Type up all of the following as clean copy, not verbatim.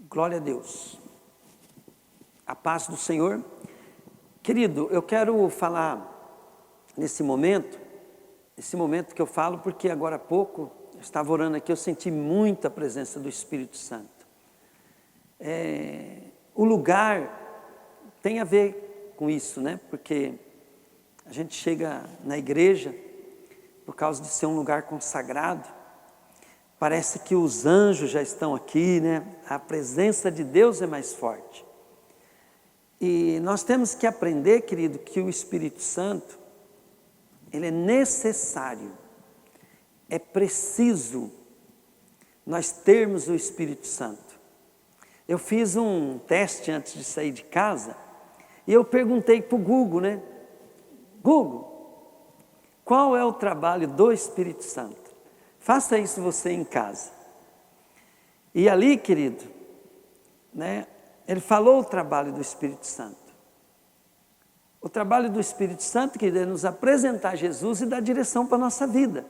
Glória a Deus. A paz do Senhor. Querido, eu quero falar nesse momento que eu falo, porque agora há pouco, eu estava orando aqui, eu senti muita presença do Espírito Santo. O lugar tem a ver com isso, né? Porque a gente chega na igreja, por causa de ser um lugar consagrado, parece que os anjos já estão aqui, né? A presença de Deus é mais forte. E nós temos que aprender, querido, que o Espírito Santo, ele é necessário, é preciso nós termos o Espírito Santo. Eu fiz um teste antes de sair de casa, e eu perguntei para o Google, né? Google, qual é o trabalho do Espírito Santo? Faça isso você em casa. E ali, querido, né, ele falou o trabalho do Espírito Santo. O trabalho do Espírito Santo, querido, é nos apresentar Jesus e dar direção para a nossa vida.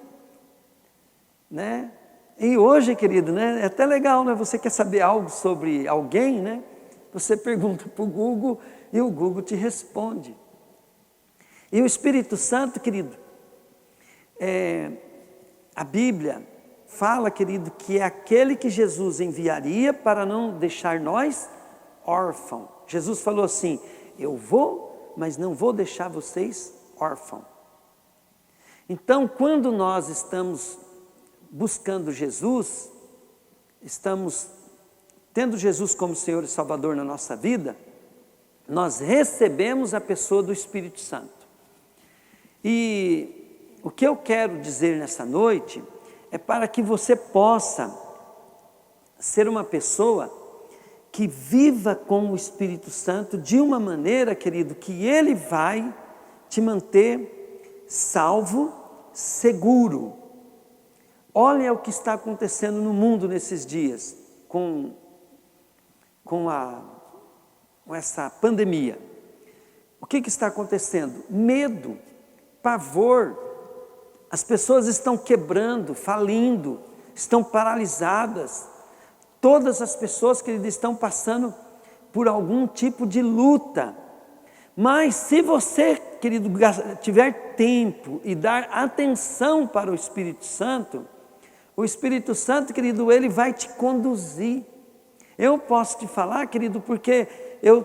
Né? E hoje, querido, né, é até legal, né? Você quer saber algo sobre alguém, né? Você pergunta para o Google e o Google te responde. E o Espírito Santo, querido, a Bíblia fala, querido, que é aquele que Jesus enviaria para não deixar nós órfãos. Jesus falou assim: eu vou, mas não vou deixar vocês órfãos. Então, quando nós estamos buscando Jesus, estamos tendo Jesus como Senhor e Salvador na nossa vida, nós recebemos a pessoa do Espírito Santo. E o que eu quero dizer nessa noite é para que você possa ser uma pessoa que viva com o Espírito Santo de uma maneira, querido, que ele vai te manter salvo, seguro. Olha o que está acontecendo no mundo nesses dias com essa pandemia. O que está acontecendo? Medo, pavor. As pessoas estão quebrando, falindo, estão paralisadas. Todas as pessoas, querido, estão passando por algum tipo de luta. Mas se você, querido, tiver tempo e dar atenção para o Espírito Santo, querido, ele vai te conduzir. Eu posso te falar, querido, porque eu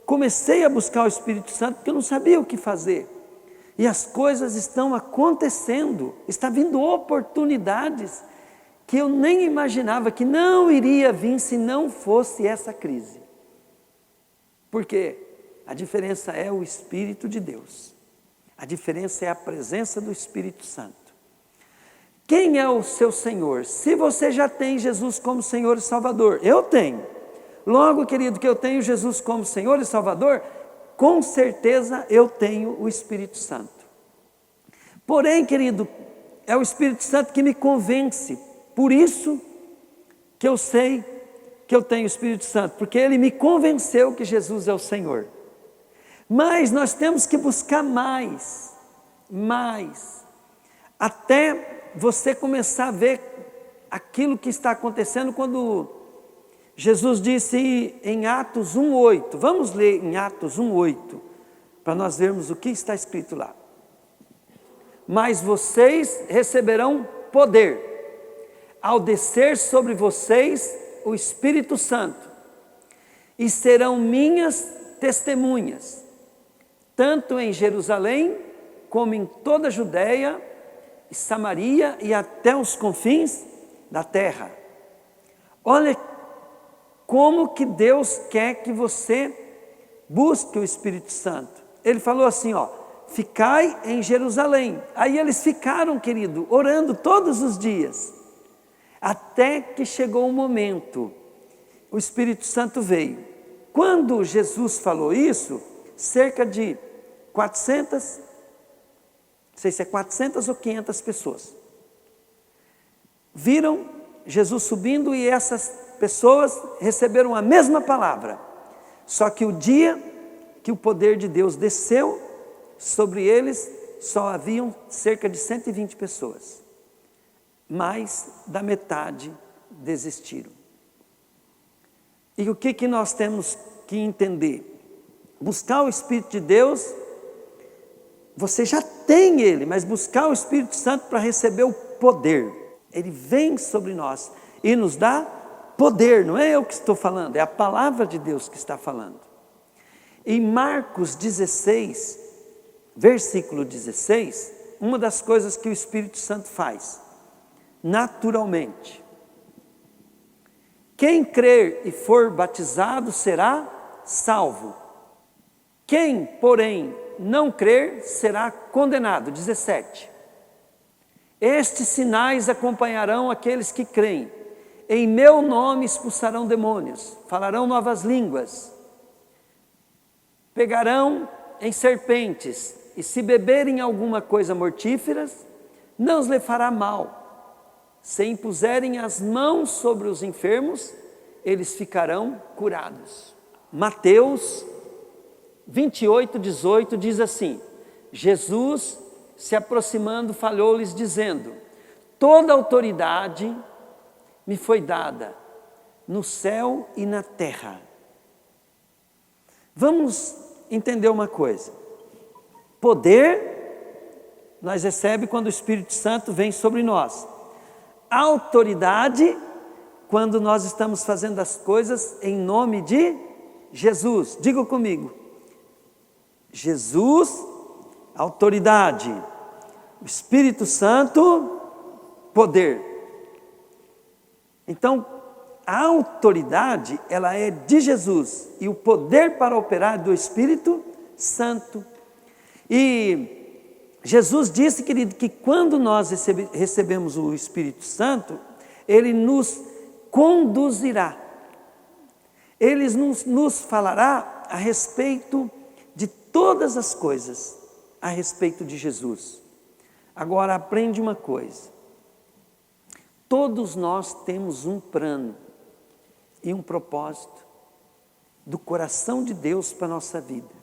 comecei a buscar o Espírito Santo porque eu não sabia o que fazer. E as coisas estão acontecendo, está vindo oportunidades que eu nem imaginava que não iria vir se não fosse essa crise. Por quê? A diferença é o Espírito de Deus. A diferença é a presença do Espírito Santo. Quem é o seu Senhor? Se você já tem Jesus como Senhor e Salvador, eu tenho. Logo, querido, que eu tenho Jesus como Senhor e Salvador, com certeza eu tenho o Espírito Santo. Porém, querido, é o Espírito Santo que me convence. Por isso que eu sei que eu tenho o Espírito Santo, porque ele me convenceu que Jesus é o Senhor. Mas nós temos que buscar mais, até você começar a ver aquilo que está acontecendo quando Jesus disse em Atos 1:8, vamos ler em Atos 1:8, para nós vermos o que está escrito lá. Mas vocês receberão poder, ao descer sobre vocês o Espírito Santo, e serão minhas testemunhas, tanto em Jerusalém, como em toda a Judéia, e Samaria e até os confins da terra. Olha como que Deus quer que você busque o Espírito Santo. Ele falou assim, ó, ficai em Jerusalém. Aí eles ficaram, querido, orando todos os dias, até que chegou o momento, o Espírito Santo veio. Quando Jesus falou isso, cerca de 400, não sei se é 400 ou 500 pessoas, viram Jesus subindo, e essas pessoas receberam a mesma palavra. Só que o dia que o poder de Deus desceu sobre eles, só haviam cerca de 120 pessoas. Mais da metade desistiram. E o que nós temos que entender? Buscar o Espírito de Deus, você já tem Ele, mas buscar o Espírito Santo para receber o poder. Ele vem sobre nós e nos dá poder, não é eu que estou falando, é a palavra de Deus que está falando. Em Marcos 16, versículo 16, uma das coisas que o Espírito Santo faz, naturalmente. Quem crer e for batizado será salvo. Quem, porém, não crer será condenado. 17. Estes sinais acompanharão aqueles que creem. Em meu nome expulsarão demônios, falarão novas línguas, pegarão em serpentes, e se beberem alguma coisa mortífera, não os lhe fará mal. Se impuserem as mãos sobre os enfermos, eles ficarão curados. Mateus 28, 18 diz assim: Jesus, se aproximando, falou-lhes dizendo: toda autoridade me foi dada no céu e na terra. Vamos entender uma coisa. Poder nós recebemos quando o Espírito Santo vem sobre nós. Autoridade quando nós estamos fazendo as coisas em nome de Jesus. Diga comigo. Jesus, autoridade. O Espírito Santo, poder. Então, a autoridade, ela é de Jesus. E o poder para operar é do Espírito Santo. E Jesus disse, querido, que quando nós recebemos o Espírito Santo, Ele nos conduzirá. Ele nos falará a respeito de todas as coisas, a respeito de Jesus. Agora, aprende uma coisa. Todos nós temos um plano e um propósito do coração de Deus para a nossa vida.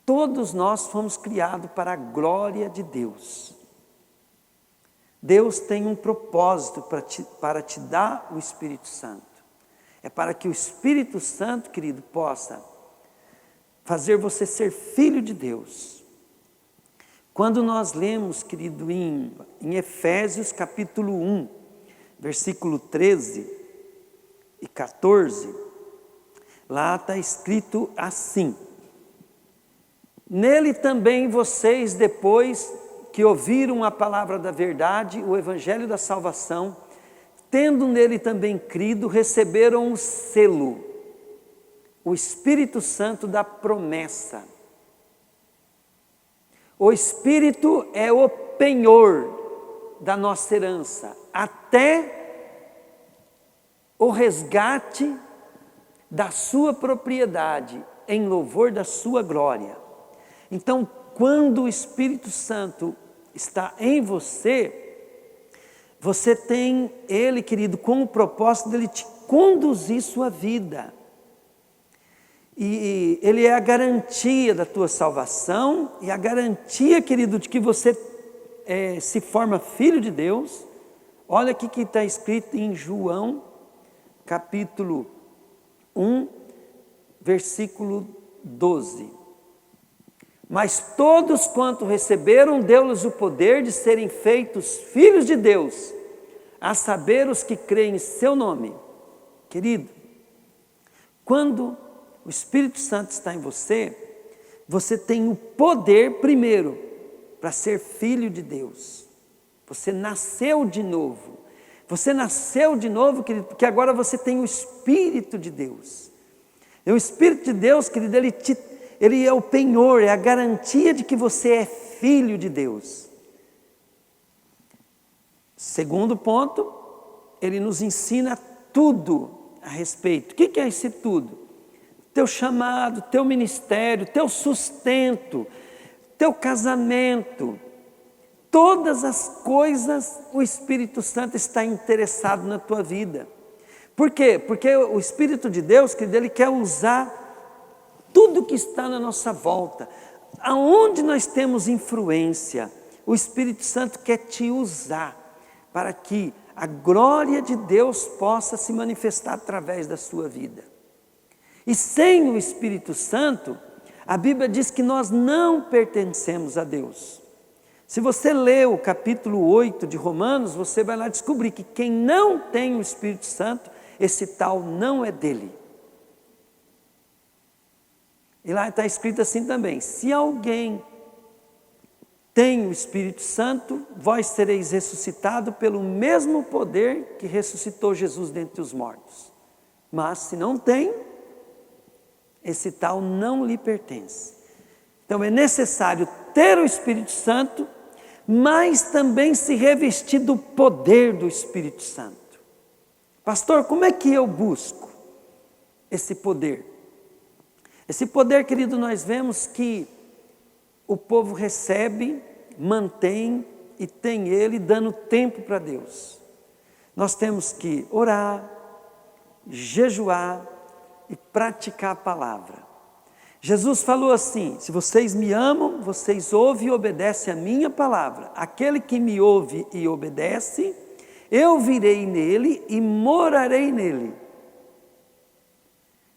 Todos nós fomos criados para a glória de Deus. Deus tem um propósito para te dar o Espírito Santo. É para que o Espírito Santo, querido, possa fazer você ser filho de Deus. Quando nós lemos, querido, em Efésios capítulo 1, versículo 13 e 14, lá está escrito assim: nele também vocês, depois que ouviram a palavra da verdade, o evangelho da salvação, tendo nele também crido, receberam o selo, o Espírito Santo da promessa. O Espírito é o penhor da nossa herança, até o resgate da sua propriedade, em louvor da sua glória. Então, quando o Espírito Santo está em você, você tem Ele, querido, com o propósito dele te conduzir sua vida. E Ele é a garantia da tua salvação e a garantia, querido, de que você se forma filho de Deus. Olha aqui que está escrito em João, capítulo 1, versículo 12. Mas todos quanto receberam, deu-lhes o poder de serem feitos filhos de Deus, a saber os que creem em seu nome. Querido, quando o Espírito Santo está em você, você tem o poder primeiro para ser filho de Deus. Você nasceu de novo. Você nasceu de novo, querido, porque agora você tem o Espírito de Deus. E o Espírito de Deus, querido, ele é o penhor, é a garantia de que você é filho de Deus. Segundo ponto, ele nos ensina tudo a respeito. O que é esse tudo? Teu chamado, teu ministério, teu sustento, teu casamento, todas as coisas o Espírito Santo está interessado na tua vida. Por quê? Porque o Espírito de Deus, querido, ele quer usar tudo que está na nossa volta. Aonde nós temos influência, o Espírito Santo quer te usar para que a glória de Deus possa se manifestar através da sua vida. E sem o Espírito Santo, a Bíblia diz que nós não pertencemos a Deus. Se você ler o capítulo 8 de Romanos, você vai lá descobrir que quem não tem o Espírito Santo, esse tal não é dele. E lá está escrito assim também: se alguém tem o Espírito Santo, vós sereis ressuscitado pelo mesmo poder que ressuscitou Jesus dentre os mortos. Mas se não tem, esse tal não lhe pertence. Então é necessário ter o Espírito Santo, mas também se revestir do poder do Espírito Santo. Pastor, como é que eu busco esse poder? Esse poder, querido, nós vemos que o povo recebe, mantém e tem ele dando tempo para Deus. Nós temos que orar, jejuar e praticar a palavra. Jesus falou assim: se vocês me amam, vocês ouvem e obedecem a minha palavra. Aquele que me ouve e obedece, eu virei nele e morarei nele.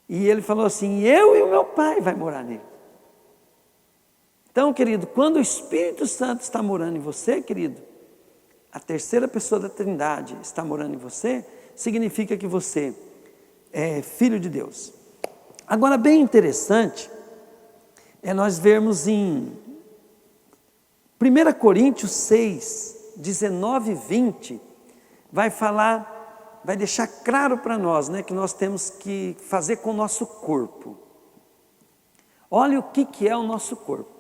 E ele falou assim: eu e o meu Pai vai morar nele. Então, querido, quando o Espírito Santo está morando em você, querido, a terceira pessoa da Trindade está morando em você, significa que você é filho de Deus. Agora, bem interessante é nós vermos em 1 Coríntios 6, 19 e 20, vai falar, vai deixar claro para nós, né, que nós temos que fazer com o nosso corpo. Olha o que é o nosso corpo.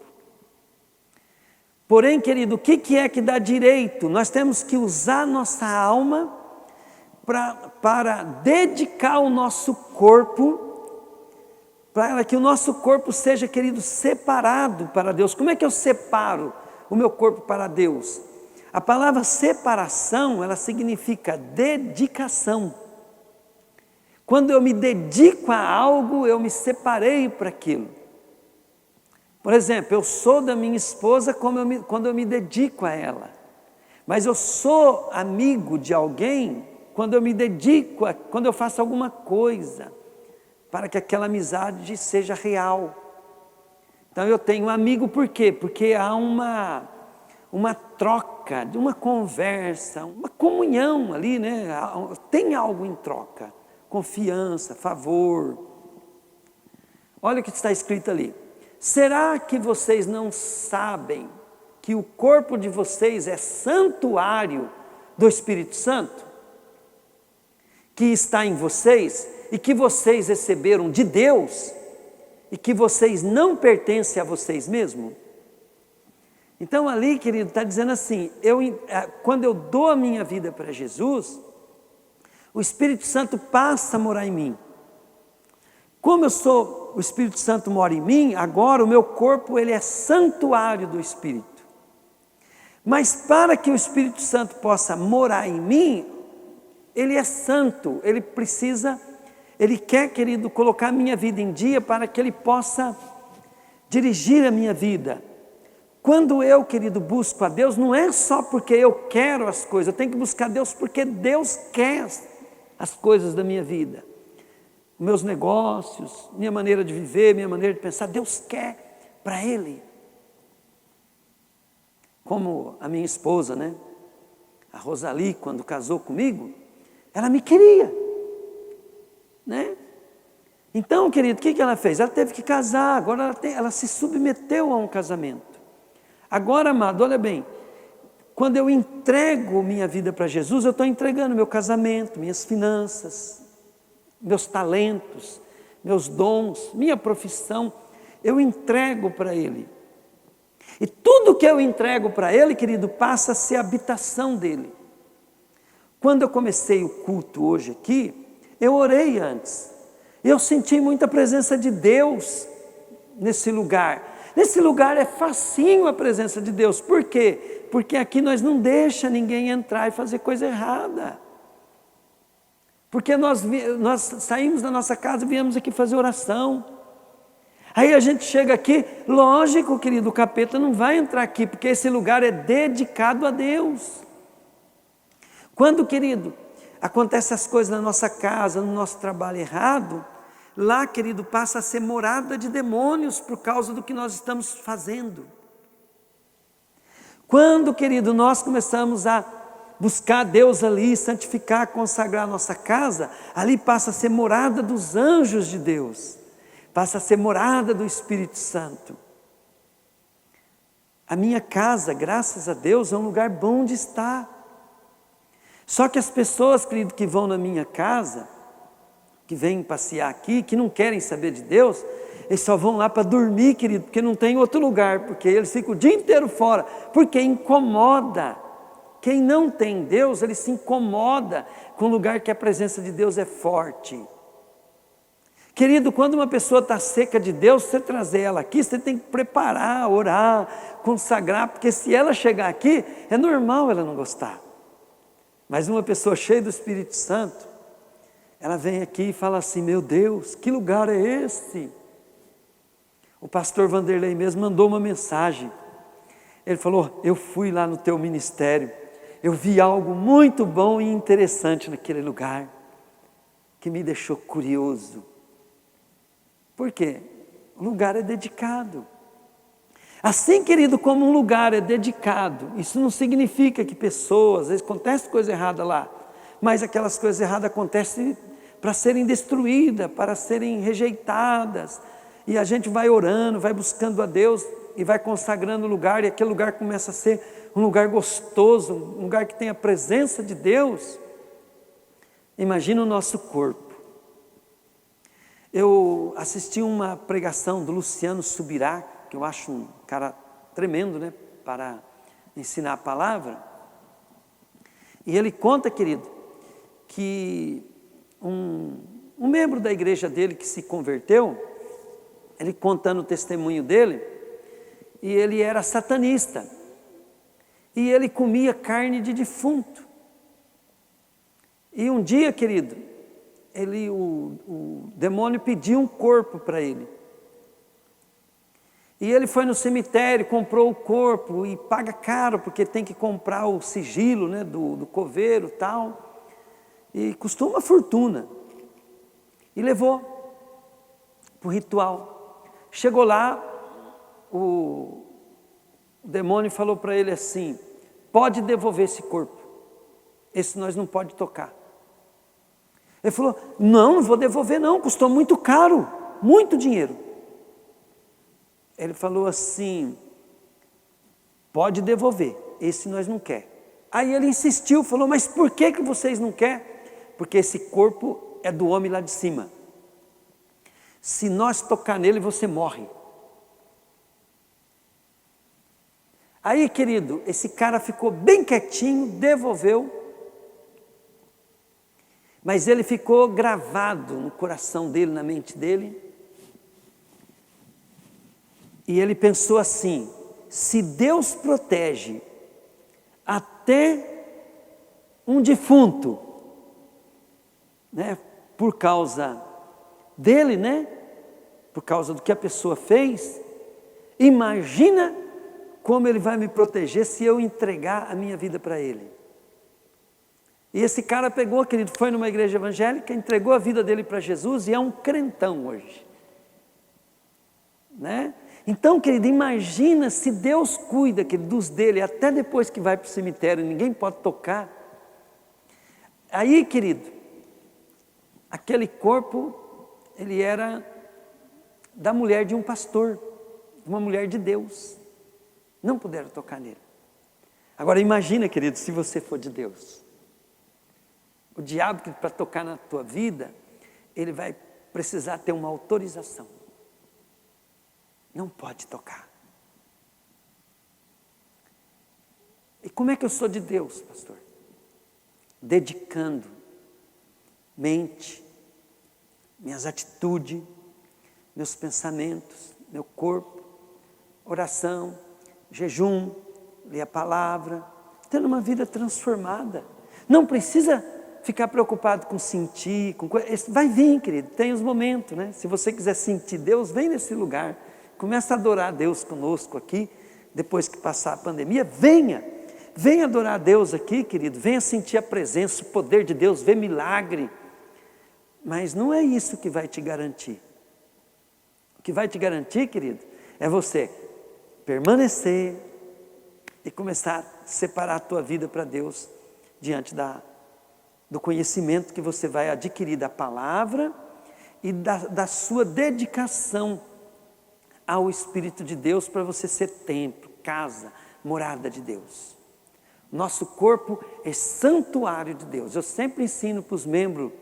Porém, querido, o que é que dá direito? Nós temos que usar nossa alma para dedicar o nosso corpo, para que o nosso corpo seja, querido, separado para Deus. Como é que eu separo o meu corpo para Deus? A palavra separação, ela significa dedicação. Quando eu me dedico a algo, eu me separei para aquilo. Por exemplo, eu sou da minha esposa quando eu me dedico a ela. Mas eu sou amigo de alguém quando eu me dedico, quando eu faço alguma coisa, para que aquela amizade seja real. Então eu tenho um amigo por quê? Porque há uma troca, uma conversa, uma comunhão ali, né? Tem algo em troca, confiança, favor. Olha o que está escrito ali: será que vocês não sabem que o corpo de vocês é santuário do Espírito Santo, que está em vocês e que vocês receberam de Deus e que vocês não pertencem a vocês mesmos? Então ali, querido, está dizendo assim, quando eu dou a minha vida para Jesus, o Espírito Santo passa a morar em mim. Como o Espírito Santo mora em mim, agora o meu corpo ele é santuário do Espírito. Mas para que o Espírito Santo possa morar em mim, ele é santo, ele quer, querido, colocar a minha vida em dia para que ele possa dirigir a minha vida. Quando eu, querido, busco a Deus, não é só porque eu quero as coisas, eu tenho que buscar Deus porque Deus quer as coisas da minha vida. Meus negócios, minha maneira de viver, minha maneira de pensar, Deus quer para Ele. Como a minha esposa, né? A Rosali, quando casou comigo, ela me queria, né? Então, querido, o que ela fez? Ela teve que casar, agora ela se submeteu a um casamento. Agora, amado, olha bem, quando eu entrego minha vida para Jesus, eu estou entregando meu casamento, minhas finanças, meus talentos, meus dons, minha profissão, eu entrego para Ele. E tudo que eu entrego para Ele, querido, passa a ser a habitação dEle. Quando eu comecei o culto hoje aqui, eu orei antes. Eu senti muita presença de Deus nesse lugar. Nesse lugar é facinho a presença de Deus. Por quê? Porque aqui nós não deixa ninguém entrar e fazer coisa errada. Porque nós saímos da nossa casa e viemos aqui fazer oração. Aí a gente chega aqui, lógico, querido, o capeta não vai entrar aqui, porque esse lugar é dedicado a Deus. Quando, querido, acontecem as coisas na nossa casa, no nosso trabalho errado, lá, querido, passa a ser morada de demônios por causa do que nós estamos fazendo. Quando, querido, nós começamos a buscar Deus ali, santificar, consagrar a nossa casa, ali passa a ser morada dos anjos de Deus, passa a ser morada do Espírito Santo. A minha casa, graças a Deus, é um lugar bom de estar. Só que as pessoas, querido, que vão na minha casa, que vêm passear aqui, que não querem saber de Deus, eles só vão lá para dormir, querido, porque não tem outro lugar, porque eles ficam o dia inteiro fora, porque incomoda. Quem não tem Deus, ele se incomoda com o lugar que a presença de Deus é forte. Querido, quando uma pessoa está seca de Deus, você trazer ela aqui, você tem que preparar, orar, consagrar, porque se ela chegar aqui, é normal ela não gostar. Mas uma pessoa cheia do Espírito Santo, ela vem aqui e fala assim: meu Deus, que lugar é esse? O pastor Vanderlei mesmo mandou uma mensagem. Ele falou: eu fui lá no teu ministério, eu vi algo muito bom e interessante naquele lugar, que me deixou curioso. Por quê? O lugar é dedicado. Assim, querido, como um lugar é dedicado, isso não significa que pessoas, às vezes acontece coisa errada lá, mas aquelas coisas erradas acontecem para serem destruídas, para serem rejeitadas, e a gente vai orando, vai buscando a Deus, e vai consagrando o lugar, e aquele lugar começa a ser um lugar gostoso, um lugar que tem a presença de Deus. Imagina o nosso corpo. Eu assisti uma pregação do Luciano Subirá, que eu acho um cara tremendo, né, para ensinar a palavra. E ele conta, querido, que um membro da igreja dele que se converteu, ele contando o testemunho dele, e ele era satanista, e ele comia carne de defunto. E um dia, querido, o demônio pediu um corpo para ele. E ele foi no cemitério, comprou o corpo, e paga caro, porque tem que comprar o sigilo, né, do coveiro e tal, e custou uma fortuna. E levou para o ritual. Chegou lá, o demônio falou para ele assim: pode devolver esse corpo, esse nós não pode tocar. Ele falou: não vou devolver não, custou muito caro, muito dinheiro. Ele falou assim: pode devolver, esse nós não quer. Aí ele insistiu, falou: mas por que vocês não querem? Porque esse corpo é do homem lá de cima, se nós tocar nele você morre. Aí, querido, esse cara ficou bem quietinho, devolveu, mas ele ficou gravado no coração dele, na mente dele, e ele pensou assim: se Deus protege até um defunto, né, por causa dele, né, por causa do que a pessoa fez, imagina como ele vai me proteger se eu entregar a minha vida para ele. E esse cara pegou, querido, foi numa igreja evangélica, entregou a vida dele para Jesus e é um crentão hoje, né? Então, querido, imagina se Deus cuida, querido, dos dele até depois que vai para o cemitério, ninguém pode tocar. Aí, querido, aquele corpo, ele era da mulher de um pastor, uma mulher de Deus. Não puderam tocar nele. Agora imagina, querido, se você for de Deus. O diabo, para tocar na tua vida, ele vai precisar ter uma autorização. Não pode tocar. E como é que eu sou de Deus, pastor? Dedicando mente, minhas atitudes, meus pensamentos, meu corpo, oração, jejum, ler a palavra, tendo uma vida transformada. Não precisa ficar preocupado com sentir, vai vir, querido, tem os momentos, né? Se você quiser sentir Deus, vem nesse lugar, começa a adorar a Deus conosco aqui, depois que passar a pandemia, venha Venha adorar a Deus aqui, querido, venha sentir a presença, o poder de Deus, ver milagre. Mas não é isso que vai te garantir. O que vai te garantir, querido, é você permanecer e começar a separar a tua vida para Deus diante do conhecimento que você vai adquirir da palavra e da sua dedicação ao Espírito de Deus para você ser templo, casa, morada de Deus. Nosso corpo é santuário de Deus. Eu sempre ensino para os membros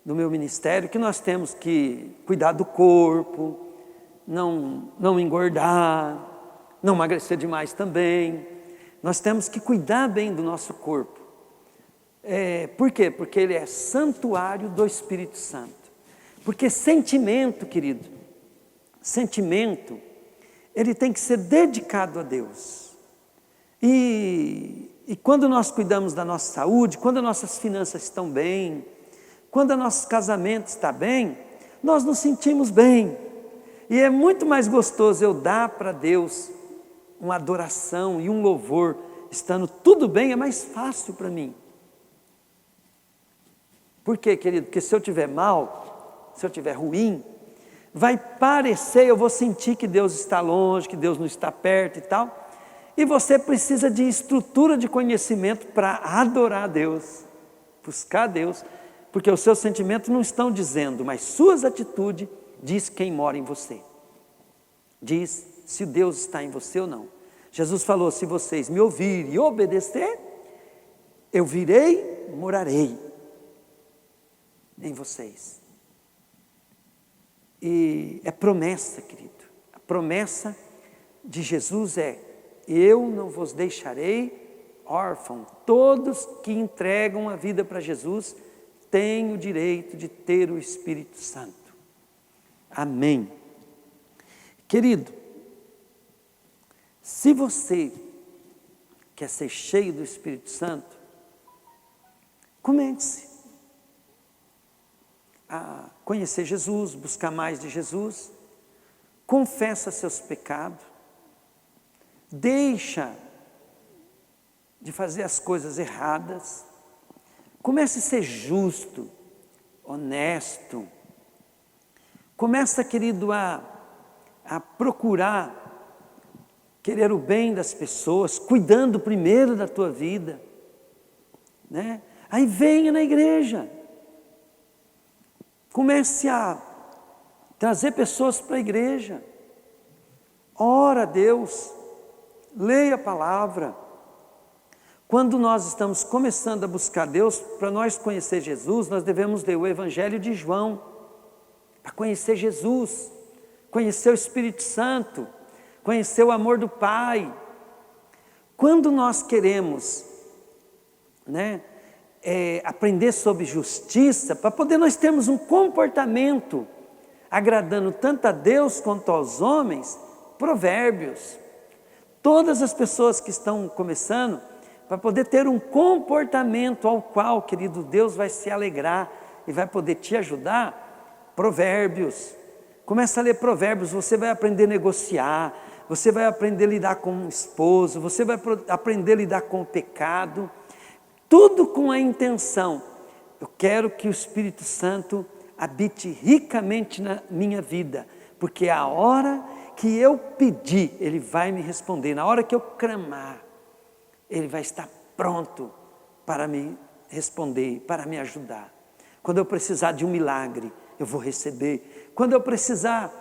do meu ministério que nós temos que cuidar do corpo, não engordar, não emagrecer demais também. Nós temos que cuidar bem do nosso corpo. Por quê? Porque ele é santuário do Espírito Santo. Porque sentimento, querido, sentimento, ele tem que ser dedicado a Deus. E quando nós cuidamos da nossa saúde, quando as nossas finanças estão bem, quando o nosso casamento está bem, nós nos sentimos bem. E é muito mais gostoso eu dar para Deus uma adoração e um louvor, estando tudo bem, é mais fácil para mim. Por quê, querido? Porque se eu estiver mal, se eu estiver ruim, vai parecer, eu vou sentir que Deus está longe, que Deus não está perto e tal. E você precisa de estrutura de conhecimento para adorar a Deus, buscar a Deus, porque os seus sentimentos não estão dizendo, mas suas atitudes diz quem mora em você. Diz se Deus está em você ou não. Jesus falou, se vocês me ouvirem e obedecer, eu virei, morarei em vocês. E é promessa, querido. A promessa de Jesus é, eu não vos deixarei órfão. Todos que entregam a vida para Jesus têm o direito de ter o Espírito Santo. Amém. Querido, se você quer ser cheio do Espírito Santo, comece a conhecer Jesus, buscar mais de Jesus, confessa seus pecados, deixa de fazer as coisas erradas, comece a ser justo, honesto, começa, querido, a procurar querer o bem das pessoas, cuidando primeiro da tua vida, né? Aí venha na igreja, comece a trazer pessoas para a igreja, ora a Deus, leia a palavra. Quando nós estamos começando a buscar Deus, para nós conhecer Jesus, nós devemos ler o Evangelho de João, para conhecer Jesus, conhecer o Espírito Santo, conhecer o amor do Pai. Quando nós queremos, né, aprender sobre justiça, para poder nós termos um comportamento agradando tanto a Deus quanto aos homens, Provérbios. Todas as pessoas que estão começando, para poder ter um comportamento ao qual, querido, Deus vai se alegrar e vai poder te ajudar, Provérbios. Começa a ler Provérbios, você vai aprender a negociar, você vai aprender a lidar com o esposo, você vai aprender a lidar com o pecado, tudo com a intenção, eu quero que o Espírito Santo habite ricamente na minha vida, porque a hora que eu pedir, Ele vai me responder, na hora que eu clamar, Ele vai estar pronto para me responder, para me ajudar. Quando eu precisar de um milagre, eu vou receber. Quando eu precisar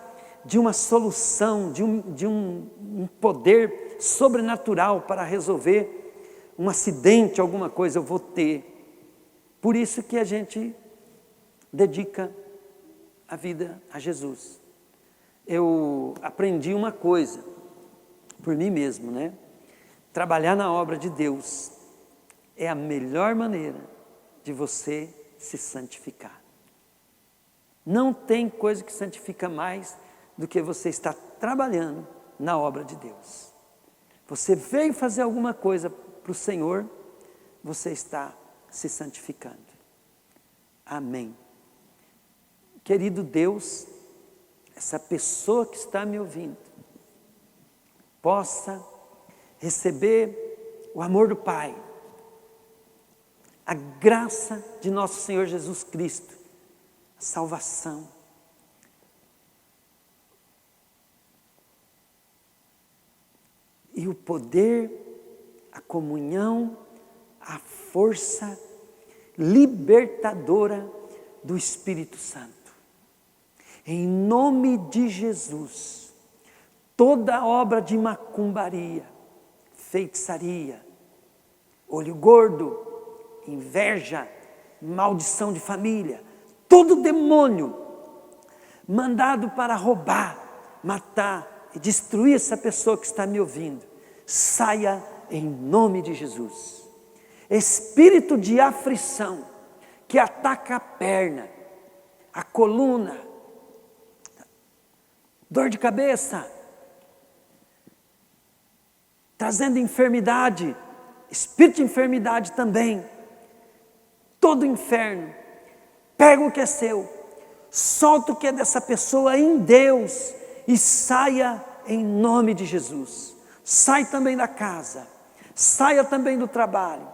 de uma solução, de um poder sobrenatural para resolver um acidente, alguma coisa, eu vou ter. Por isso que a gente dedica a vida a Jesus. Eu aprendi uma coisa, por mim mesmo, né? Trabalhar na obra de Deus é a melhor maneira de você se santificar. Não tem coisa que santifica mais do que você estar trabalhando na obra de Deus. Você veio fazer alguma coisa para o Senhor, você está se santificando. Amém. Querido Deus, essa pessoa que está me ouvindo, possa receber o amor do Pai, a graça de nosso Senhor Jesus Cristo, a salvação, e o poder, a comunhão, a força libertadora do Espírito Santo. Em nome de Jesus, toda obra de macumbaria, feitiçaria, olho gordo, inveja, maldição de família, todo demônio mandado para roubar, matar e destruir essa pessoa que está me ouvindo, saia em nome de Jesus. Espírito de aflição que ataca a perna, a coluna, dor de cabeça, trazendo enfermidade, espírito de enfermidade também, todo inferno, pega o que é seu, solta o que é dessa pessoa em Deus e saia em nome de Jesus. Sai também da casa, saia também do trabalho,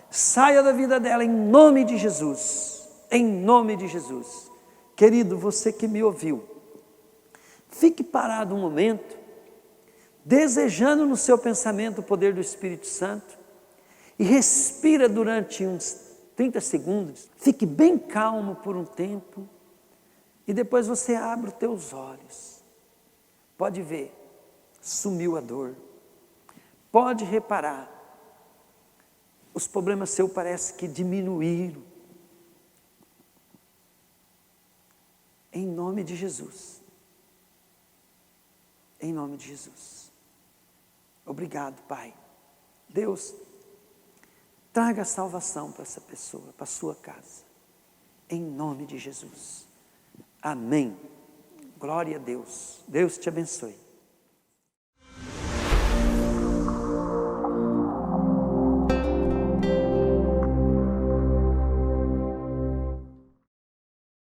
saia da vida dela em nome de Jesus, em nome de Jesus. Querido, você que me ouviu, fique parado um momento, desejando no seu pensamento o poder do Espírito Santo e respira durante uns 30 segundos, fique bem calmo por um tempo e depois você abre os teus olhos. Pode ver, sumiu a dor. Pode reparar, os problemas seus parece que diminuíram. Em nome de Jesus. Em nome de Jesus. Obrigado, Pai. Deus, traga salvação para essa pessoa, para a sua casa. Em nome de Jesus. Amém. Glória a Deus. Deus te abençoe.